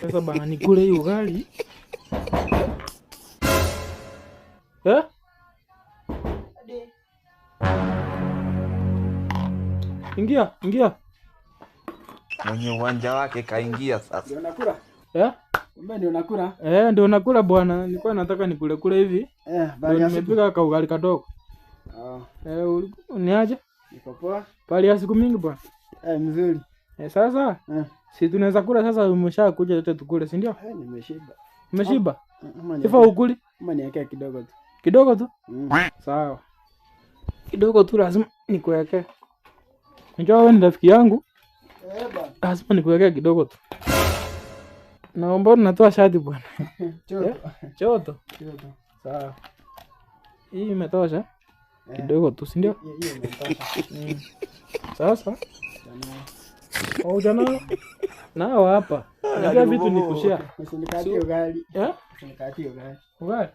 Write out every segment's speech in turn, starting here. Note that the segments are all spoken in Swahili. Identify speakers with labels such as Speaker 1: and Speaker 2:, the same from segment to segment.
Speaker 1: Sasa bana nikule hiyo ugali. Ingia.
Speaker 2: Mwenye uwanja wake kaingia sasa.
Speaker 3: Ndio nakula. Kumbe ndio nakula.
Speaker 1: Ndio nakula bwana. Nilikuwa nataka nikule kule hivi.
Speaker 3: Bali
Speaker 1: nimepika ka ugali kadogo. Uniaje?
Speaker 3: Niko poa.
Speaker 1: Bali ya siku mingi bwana.
Speaker 3: Mzuri.
Speaker 1: Sasa? Si tunaweza kula sasa, umeshakuja yote tukule, si ndio?
Speaker 3: Nimeshiba.
Speaker 1: Umeshiba? Sifa ukuli?
Speaker 3: Kama niwekea kidogo tu.
Speaker 1: Kidogo tu? Sawa. Kidogo tu lazima nikuwekee. Njoo wewe ni rafiki yangu. Lazima nikuwekee kidogo tu. Naomba natoa shati bwana. Choto. Sawa. Hii imetosha? Kidogo tu, si ndio?
Speaker 3: Hiyo imetosha.
Speaker 1: Sasa? Jana. Nao hapa. Ndio vitu nikushia.
Speaker 3: Usinikatie ugali. Usinikatie ugali.
Speaker 1: Ugali?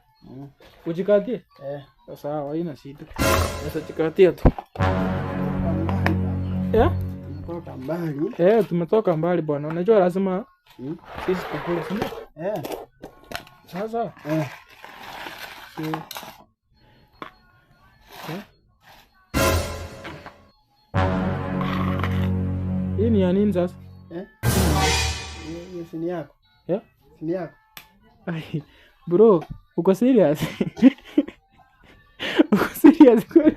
Speaker 1: Ujikatie? Sawa, haina shida. Sasa jikatia tu.
Speaker 3: Tumetoka mbali.
Speaker 1: Tumetoka mbali bwana. Unajua lazima sisi tukule, si ndio? Sasa? Hii ni ya nini sasa?
Speaker 3: Hiyo sini yako. Sini yako.
Speaker 1: Bro, uko serious? Uko serious kweli?